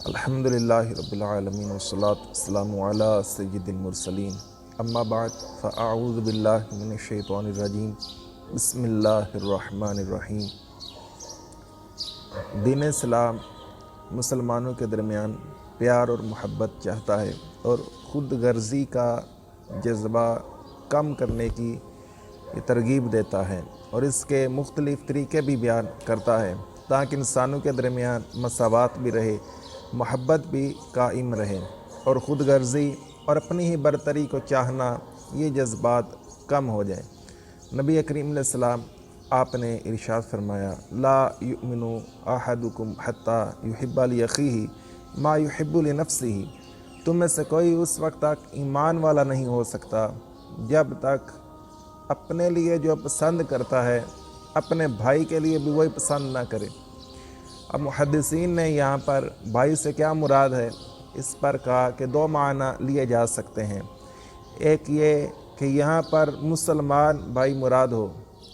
الحمدللہ رب العالمین والصلاة والسلام علی سید المرسلین اما بعد فاعوذ باللہ من الشیطان الرجیم بسم اللہ الرحمن الرحیم۔ دین اسلام مسلمانوں کے درمیان پیار اور محبت چاہتا ہے اور خود غرضی کا جذبہ کم کرنے کی ترغیب دیتا ہے اور اس کے مختلف طریقے بھی بیان کرتا ہے تاکہ انسانوں کے درمیان مساوات بھی رہے، محبت بھی قائم رہے اور خود غرضی اور اپنی ہی برتری کو چاہنا یہ جذبات کم ہو جائے۔ نبی کریم علیہ السلام آپ نے ارشاد فرمایا، لا یؤمن احدکم حتی یحب لاخیہ ما یحب لنفسہ، تم میں سے کوئی اس وقت تک ایمان والا نہیں ہو سکتا جب تک اپنے لیے جو پسند کرتا ہے اپنے بھائی کے لیے بھی وہی پسند نہ کرے۔ اب محدثین نے یہاں پر بھائی سے کیا مراد ہے اس پر کہا کہ دو معنی لیے جا سکتے ہیں۔ ایک یہ کہ یہاں پر مسلمان بھائی مراد ہو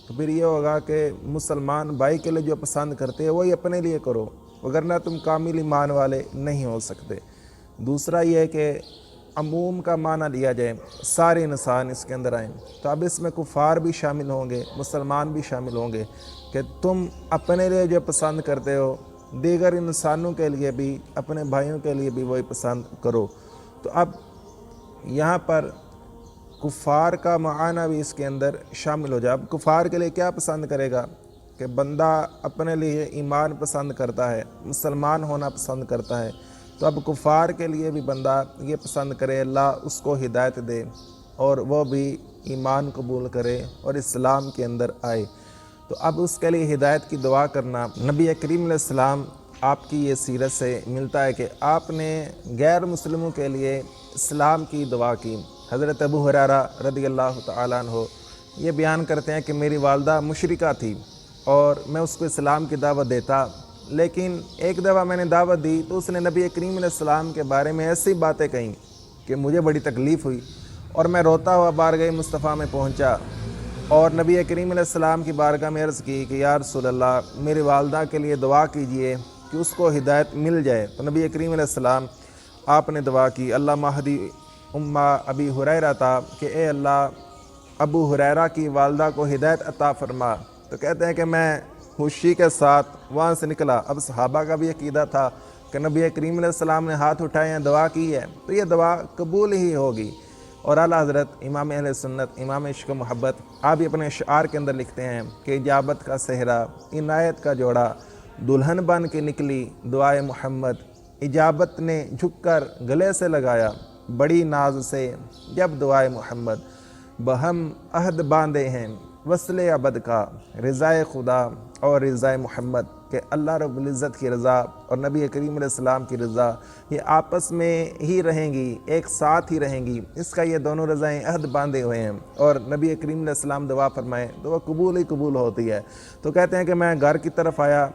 تو پھر یہ ہوگا کہ مسلمان بھائی کے لیے جو پسند کرتے ہیں وہی اپنے لیے کرو، وگرنہ تم کامل ایمان والے نہیں ہو سکتے۔ دوسرا یہ کہ عموم کا معنی لیا جائے، سارے انسان اس کے اندر آئیں، تو اب اس میں کفار بھی شامل ہوں گے، مسلمان بھی شامل ہوں گے کہ تم اپنے لیے جو پسند کرتے ہو دیگر انسانوں کے لیے بھی، اپنے بھائیوں کے لیے بھی وہی پسند کرو۔ تو اب یہاں پر کفار کا معنی بھی اس کے اندر شامل ہو جائے۔ اب کفار کے لیے کیا پسند کرے گا کہ بندہ اپنے لیے ایمان پسند کرتا ہے، مسلمان ہونا پسند کرتا ہے، تو اب کفار کے لیے بھی بندہ یہ پسند کرے اللہ اس کو ہدایت دے اور وہ بھی ایمان قبول کرے اور اسلام کے اندر آئے۔ تو اب اس کے لیے ہدایت کی دعا کرنا، نبی کریم علیہ السلام آپ کی یہ سیرت سے ملتا ہے کہ آپ نے غیر مسلموں کے لیے اسلام کی دعا کی۔ حضرت ابو ہریرہ رضی اللہ تعالیٰ عنہ یہ بیان کرتے ہیں کہ میری والدہ مشرکہ تھی اور میں اس کو اسلام کی دعوت دیتا، لیکن ایک دفعہ میں نے دعوت دی تو اس نے نبی کریم علیہ السلام کے بارے میں ایسی باتیں کہیں کہ مجھے بڑی تکلیف ہوئی اور میں روتا ہوا بارگاہ مصطفیٰ میں پہنچا اور نبی کریم علیہ السلام کی بارگاہ میں عرض کی کہ یا رسول اللہ میری والدہ کے لیے دعا کیجئے کہ اس کو ہدایت مل جائے۔ تو نبی کریم علیہ السلام آپ نے دعا کی، اللہ مہدی امہ ابی ہریرہ تھا کہ اے اللہ ابو ہریرہ کی والدہ کو ہدایت عطا فرما۔ تو کہتے ہیں کہ میں خوشی کے ساتھ وہاں سے نکلا۔ اب صحابہ کا بھی عقیدہ تھا کہ نبی کریم علیہ السلام نے ہاتھ اٹھائے ہیں، دعا کی ہے تو یہ دعا قبول ہی ہوگی۔ اور اعلیٰ حضرت امام اہل سنت، امام عشق و محبت، آپ اپنے اشعار کے اندر لکھتے ہیں کہ اجابت کا صحرا عنایت کا جوڑا، دلہن بن کے نکلی دعائے محمد، اجابت نے جھک کر گلے سے لگایا بڑی ناز سے جب دعائے محمد، بہم عہد باندھے ہیں وصل ابد کا، رضائے خدا اور رضائے محمد، کہ اللہ رب العزت کی رضا اور نبی کریم علیہ السلام کی رضا یہ آپس میں ہی رہیں گی، ایک ساتھ ہی رہیں گی، اس کا یہ دونوں رضائیں عہد باندھے ہوئے ہیں اور نبی کریم علیہ السلام دعا فرمائے تو وہ قبول ہی قبول ہوتی ہے۔ تو کہتے ہیں کہ میں گھر کی طرف آیا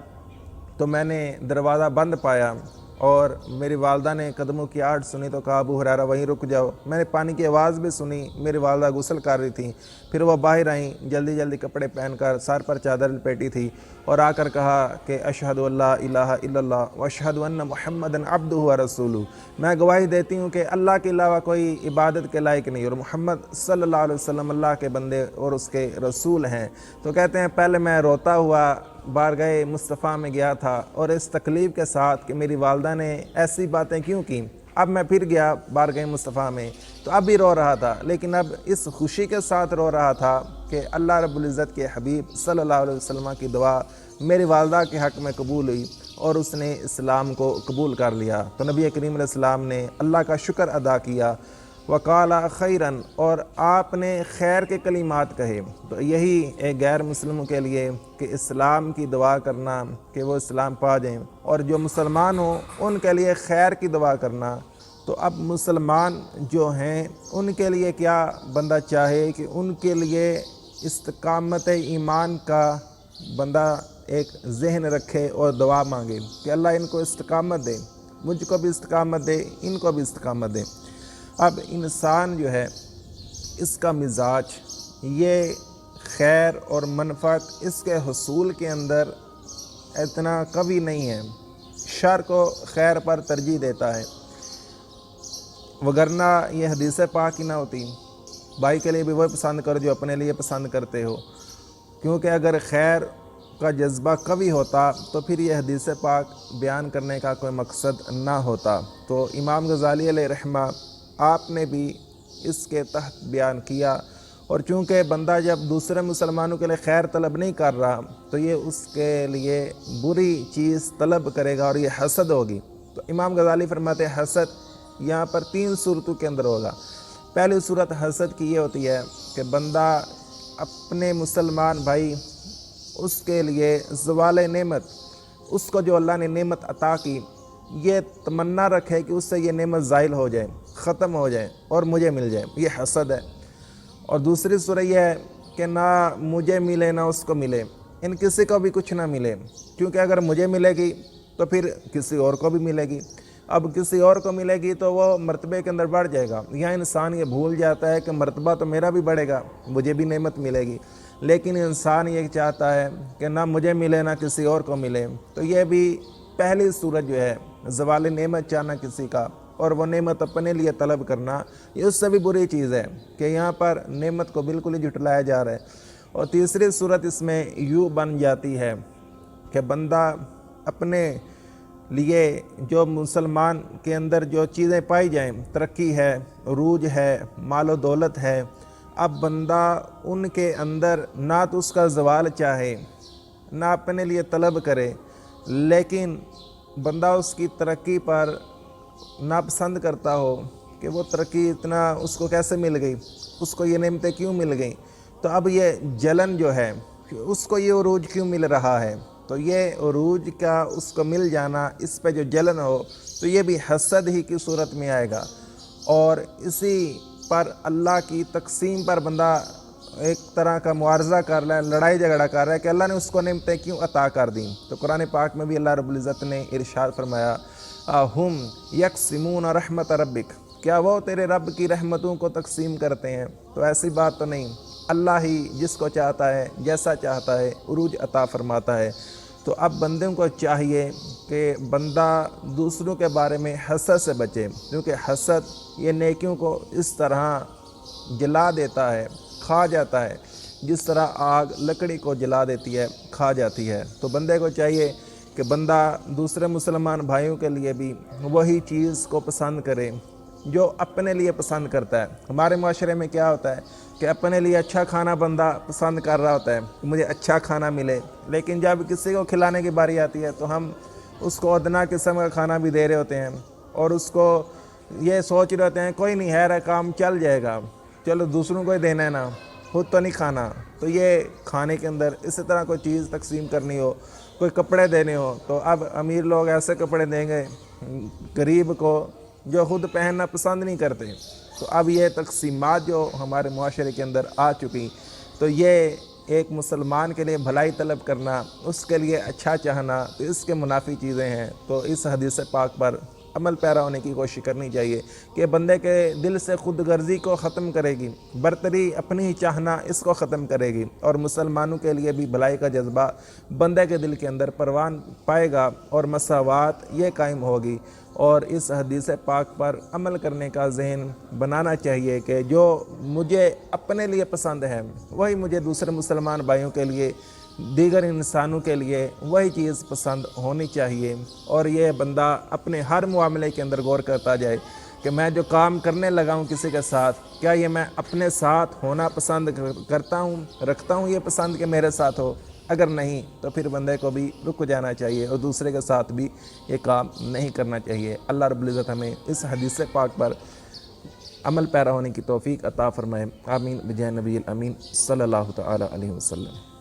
تو میں نے دروازہ بند پایا اور میری والدہ نے قدموں کی آہٹ سنی تو کہا ابو ہریرہ وہیں رک جاؤ۔ میں نے پانی کی آواز بھی سنی، میری والدہ غسل کر رہی تھیں، پھر وہ باہر آئیں جلدی جلدی کپڑے پہن کر، سر پر چادر لپیٹی تھی اور آ کر کہا کہ اشہد اللہ الہ الا اللہ واشہد ان محمدًا عبدہ ورسولہ، میں گواہی دیتی ہوں کہ اللہ کے علاوہ کوئی عبادت کے لائق نہیں اور محمد صلی اللہ علیہ وسلم اللہ کے بندے اور اس کے رسول ہیں۔ تو کہتے ہیں پہلے میں روتا ہوا بارگاہ مصطفیٰ میں گیا تھا اور اس تکلیف کے ساتھ کہ میری والدہ نے ایسی باتیں کیوں کی، اب میں پھر گیا بارگاہ مصطفیٰ میں تو اب بھی رو رہا تھا، لیکن اب اس خوشی کے ساتھ رو رہا تھا کہ اللہ رب العزت کے حبیب صلی اللہ علیہ وسلم کی دعا میری والدہ کے حق میں قبول ہوئی اور اس نے اسلام کو قبول کر لیا۔ تو نبی کریم علیہ السلام نے اللہ کا شکر ادا کیا، وقال خیراً، اور آپ نے خیر کے کلمات کہے۔ تو یہی ایک غیر مسلموں کے لیے کہ اسلام کی دعا کرنا کہ وہ اسلام پا جائیں، اور جو مسلمان ہوں ان کے لیے خیر کی دعا کرنا۔ تو اب مسلمان جو ہیں ان کے لیے کیا بندہ چاہے کہ ان کے لیے استقامت ایمان کا بندہ ایک ذہن رکھے اور دعا مانگے کہ اللہ ان کو استقامت دے، مجھ کو بھی استقامت دے، ان کو بھی استقامت دے۔ اب انسان جو ہے اس کا مزاج یہ خیر اور منفعت اس کے حصول کے اندر اتنا قوی نہیں ہے، شر کو خیر پر ترجیح دیتا ہے، وگرنہ یہ حدیث پاک ہی نہ ہوتی۔ بھائی کے لیے بھی وہی پسند کرو جو اپنے لیے پسند کرتے ہو، کیونکہ اگر خیر کا جذبہ قوی ہوتا تو پھر یہ حدیث پاک بیان کرنے کا کوئی مقصد نہ ہوتا۔ تو امام غزالی علیہ رحمہ آپ نے بھی اس کے تحت بیان کیا، اور چونکہ بندہ جب دوسرے مسلمانوں کے لیے خیر طلب نہیں کر رہا تو یہ اس کے لیے بری چیز طلب کرے گا، اور یہ حسد ہوگی۔ تو امام غزالی فرماتے ہیں حسد یہاں پر 3 صورتوں کے اندر ہوگا۔ پہلی صورت حسد کی یہ ہوتی ہے کہ بندہ اپنے مسلمان بھائی اس کے لیے زوال نعمت، اس کو جو اللہ نے نعمت عطا کی، یہ تمنا رکھے کہ اس سے یہ نعمت زائل ہو جائے، ختم ہو جائے اور مجھے مل جائے، یہ حسد ہے۔ اور دوسری صورت یہ ہے کہ نہ مجھے ملے نہ اس کو ملے، ان کسی کو بھی کچھ نہ ملے، کیونکہ اگر مجھے ملے گی تو پھر کسی اور کو بھی ملے گی، اب کسی اور کو ملے گی تو وہ مرتبے کے اندر بڑھ جائے گا۔ یہاں انسان یہ بھول جاتا ہے کہ مرتبہ تو میرا بھی بڑھے گا، مجھے بھی نعمت ملے گی، لیکن انسان یہ چاہتا ہے کہ نہ مجھے ملے نہ کسی اور کو ملے۔ تو یہ بھی پہلی صورت جو ہے زوال نعمت چاہنا کسی کا، اور وہ نعمت اپنے لیے طلب کرنا، یہ اس سے بھی بری چیز ہے کہ یہاں پر نعمت کو بالکل ہی جھٹلایا جا رہا ہے۔ اور تیسری صورت اس میں یوں بن جاتی ہے کہ بندہ اپنے لیے جو مسلمان کے اندر جو چیزیں پائی جائیں، ترقی ہے، عروج ہے، مال و دولت ہے، اب بندہ ان کے اندر نہ تو اس کا زوال چاہے نہ اپنے لیے طلب کرے، لیکن بندہ اس کی ترقی پر ناپسند کرتا ہو کہ وہ ترقی اتنا اس کو کیسے مل گئی، اس کو یہ نعمتیں کیوں مل گئیں، تو اب یہ جلن جو ہے کہ اس کو یہ عروج کیوں مل رہا ہے، تو یہ عروج کا اس کو مل جانا، اس پہ جو جلن ہو تو یہ بھی حسد ہی کی صورت میں آئے گا۔ اور اسی پر اللہ کی تقسیم پر بندہ ایک طرح کا معارضہ کر رہا ہے، لڑائی جھگڑا کر رہا ہے کہ اللہ نے اس کو نعمتیں کیوں عطا کر دیں۔ تو قرآن پاک میں بھی اللہ رب العزت نے ارشاد فرمایا ہم یقسمون رحمت ربک، کیا وہ تیرے رب کی رحمتوں کو تقسیم کرتے ہیں؟ تو ایسی بات تو نہیں، اللہ ہی جس کو چاہتا ہے جیسا چاہتا ہے عروج عطا فرماتا ہے۔ تو اب بندوں کو چاہیے کہ بندہ دوسروں کے بارے میں حسد سے بچے، کیونکہ حسد یہ نیکیوں کو اس طرح جلا دیتا ہے، کھا جاتا ہے، جس طرح آگ لکڑی کو جلا دیتی ہے، کھا جاتی ہے۔ تو بندے کو چاہیے کہ بندہ دوسرے مسلمان بھائیوں کے لیے بھی وہی چیز کو پسند کرے جو اپنے لیے پسند کرتا ہے۔ ہمارے معاشرے میں کیا ہوتا ہے کہ اپنے لیے اچھا کھانا بندہ پسند کر رہا ہوتا ہے کہ مجھے اچھا کھانا ملے، لیکن جب کسی کو کھلانے کی باری آتی ہے تو ہم اس کو ادنا قسم کا کھانا بھی دے رہے ہوتے ہیں، اور اس کو یہ سوچ رہے ہوتے ہیں کوئی نہیں ہے، کام چل جائے گا، چلو دوسروں کو ہی دینا ہے نا، خود تو نہیں کھانا۔ تو یہ کھانے کے اندر اسی طرح کوئی چیز تقسیم کرنی ہو، کوئی کپڑے دینے ہو، تو اب امیر لوگ ایسے کپڑے دیں گے غریب کو جو خود پہننا پسند نہیں کرتے۔ تو اب یہ تقسیمات جو ہمارے معاشرے کے اندر آ چکی، تو یہ ایک مسلمان کے لیے بھلائی طلب کرنا، اس کے لیے اچھا چاہنا، تو اس کے منافی چیزیں ہیں۔ تو اس حدیث پاک پر عمل پیرا ہونے کی کوشش کرنی چاہیے کہ بندے کے دل سے خود غرضی کو ختم کرے گی، برتری اپنی ہی چاہنا اس کو ختم کرے گی، اور مسلمانوں کے لیے بھی بھلائی کا جذبہ بندے کے دل کے اندر پروان پائے گا، اور مساوات یہ قائم ہوگی۔ اور اس حدیث پاک پر عمل کرنے کا ذہن بنانا چاہیے کہ جو مجھے اپنے لیے پسند ہے وہی مجھے دوسرے مسلمان بھائیوں کے لیے، دیگر انسانوں کے لیے وہی چیز پسند ہونی چاہیے۔ اور یہ بندہ اپنے ہر معاملے کے اندر غور کرتا جائے کہ میں جو کام کرنے لگا ہوں کسی کے ساتھ، کیا یہ میں اپنے ساتھ ہونا پسند کرتا ہوں، رکھتا ہوں یہ پسند کہ میرے ساتھ ہو؟ اگر نہیں تو پھر بندے کو بھی رک جانا چاہیے اور دوسرے کے ساتھ بھی یہ کام نہیں کرنا چاہیے۔ اللہ رب العزت ہمیں اس حدیث پاک پر عمل پیرا ہونے کی توفیق عطا فرمائے۔ آمین بجائے نبی الامین صلی اللہ تعالی علیہ وسلم۔